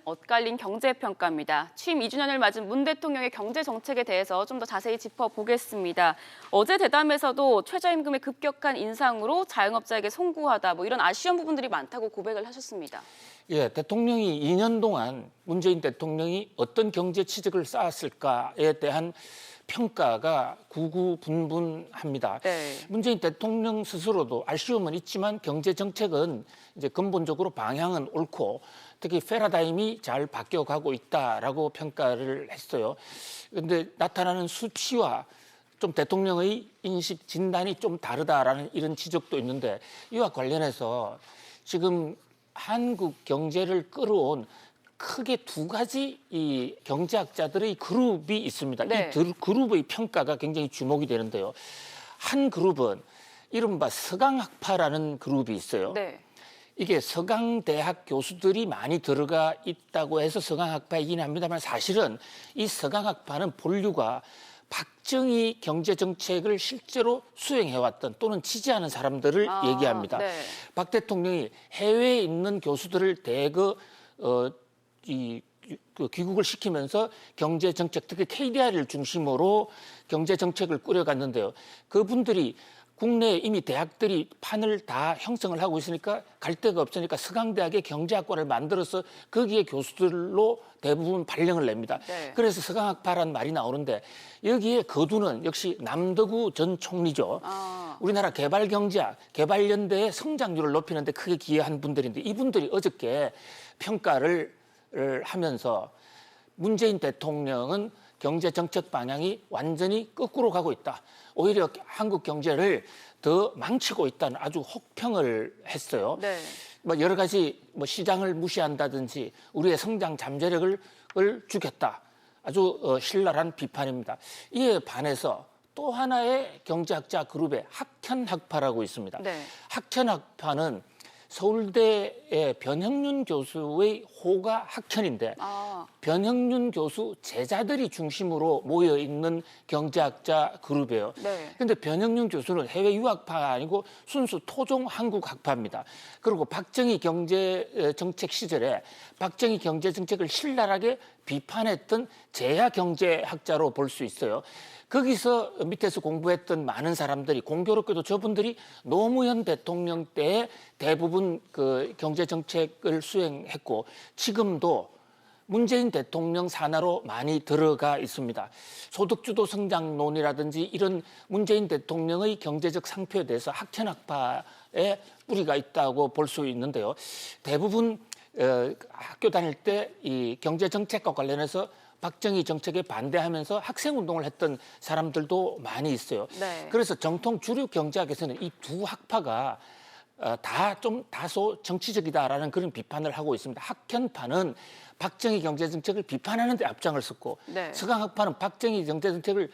엇갈린 경제평가입니다. 취임 2주년을 맞은 문 대통령의 경제 정책에 대해서 좀 더 자세히 짚어보겠습니다. 어제 대담에서도 최저임금의 급격한 인상으로 자영업자에게 송구하다, 이런 아쉬운 부분들이 많다고 고백을 하셨습니다. 예, 대통령이 2년 동안 문재인 대통령이 어떤 경제 치적을 쌓았을까에 대한 평가가 구구분분합니다. 네. 문재인 대통령 스스로도 아쉬움은 있지만 경제 정책은 이제 근본적으로 방향은 옳고 특히 패러다임이 잘 바뀌어가고 있다라고 평가를 했어요. 그런데 나타나는 수치와 좀 대통령의 인식 진단이 좀 다르다라는 이런 지적도 있는데 이와 관련해서 지금 한국 경제를 끌어온 크게 두 가지 이 경제학자들의 그룹이 있습니다. 네. 이 그룹의 평가가 굉장히 주목이 되는데요. 한 그룹은 이른바 서강학파라는 그룹이 있어요. 네. 이게 서강대학 교수들이 많이 들어가 있다고 해서 서강학파이긴 합니다만 사실은 이 서강학파는 본류가 박정희 경제정책을 실제로 수행해왔던 또는 지지하는 사람들을 얘기합니다. 네. 박 대통령이 해외에 있는 교수들을 대거 귀국을 시키면서 경제정책, 특히 KDI를 중심으로 경제정책을 꾸려갔는데요. 그분들이 국내에 이미 대학들이 판을 다 형성을 하고 있으니까 갈 데가 없으니까 서강대학의 경제학과를 만들어서 거기에 교수들로 대부분 발령을 냅니다. 네. 그래서 서강학파라는 말이 나오는데 여기에 거두는 역시 남덕우 전 총리죠. 우리나라 개발경제학, 개발연대의 성장률을 높이는 데 크게 기여한 분들인데 이분들이 어저께 평가를 하면서 문재인 대통령은 경제 정책 방향이 완전히 거꾸로 가고 있다. 오히려 한국 경제를 더 망치고 있다는 아주 혹평을 했어요. 네. 여러 가지 시장을 무시한다든지 우리의 성장 잠재력을 죽였다. 아주 신랄한 비판입니다. 이에 반해서 또 하나의 경제학자 그룹에 학현학파라고 있습니다. 네. 학현학파는 서울대의 변형륜 교수의 호가 학현인데 변형륜 교수 제자들이 중심으로 모여있는 경제학자 그룹이에요. 그런데 네. 변형륜 교수는 해외 유학파가 아니고 순수 토종 한국 학파입니다. 그리고 박정희 경제정책 시절에 박정희 경제정책을 신랄하게 비판했던 제야 경제학자로 볼 수 있어요. 거기서 밑에서 공부했던 많은 사람들이 공교롭게도 저분들이 노무현 대통령 때 대부분 그 경제 정책을 수행했고 지금도 문재인 대통령 산하로 많이 들어가 있습니다. 소득주도 성장론이라든지 이런 문재인 대통령의 경제적 상표에 대해서 학현학파의 뿌리가 있다고 볼 수 있는데요. 대부분 학교 다닐 때 이 경제 정책과 관련해서 박정희 정책에 반대하면서 학생운동을 했던 사람들도 많이 있어요. 네. 그래서 정통 주류 경제학에서는 이 두 학파가 다 좀 다소 정치적이다라는 그런 비판을 하고 있습니다. 학현파는 박정희 경제정책을 비판하는 데 앞장을 섰고 네. 서강학파는 박정희 경제정책을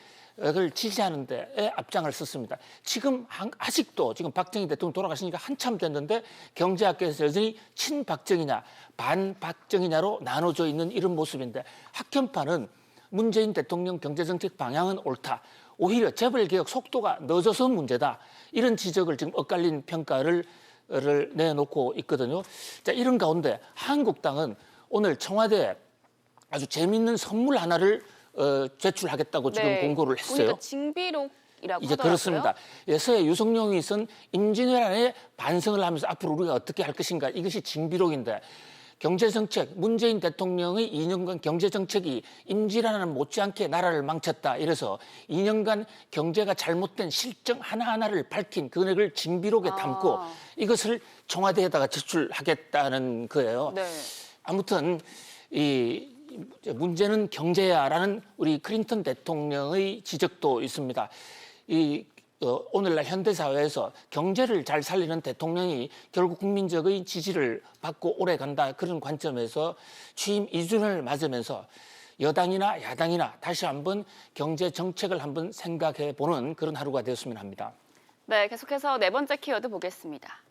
지지하는 데 앞장을 섰습니다. 지금 아직도 지금 박정희 대통령 돌아가시니까 한참 됐는데 경제학계에서 여전히 친박정희냐 반박정희냐로 나눠져 있는 이런 모습인데 학현파는 문재인 대통령 경제정책 방향은 옳다. 오히려 재벌개혁 속도가 늦어서 문제다. 이런 지적을 지금 엇갈린 평가를 내놓고 있거든요. 자, 이런 가운데 한국당은 오늘 청와대에 아주 재미있는 선물 하나를 제출하겠다고 지금 네. 공고를 했어요. 보니까 징비록이라고 이제 하더라고요. 그렇습니다. 예서의 유성룡이 쓴 임진왜란에 반성을 하면서 앞으로 우리가 어떻게 할 것인가 이것이 징비록인데 경제정책, 문재인 대통령의 2년간 경제정책이 임진왜란 못지않게 나라를 망쳤다. 이래서 2년간 경제가 잘못된 실정 하나하나를 밝힌 그걸 징비록에 담고 이것을 청와대에다가 제출하겠다는 거예요. 네. 아무튼 이 문제는 경제야라는 우리 클린턴 대통령의 지적도 있습니다. 오늘날 현대사회에서 경제를 잘 살리는 대통령이 결국 국민적인 지지를 받고 오래 간다 그런 관점에서 취임 2주년을 맞으면서 여당이나 야당이나 다시 한번 경제 정책을 한번 생각해 보는 그런 하루가 되었으면 합니다. 네, 계속해서 네 번째 키워드 보겠습니다.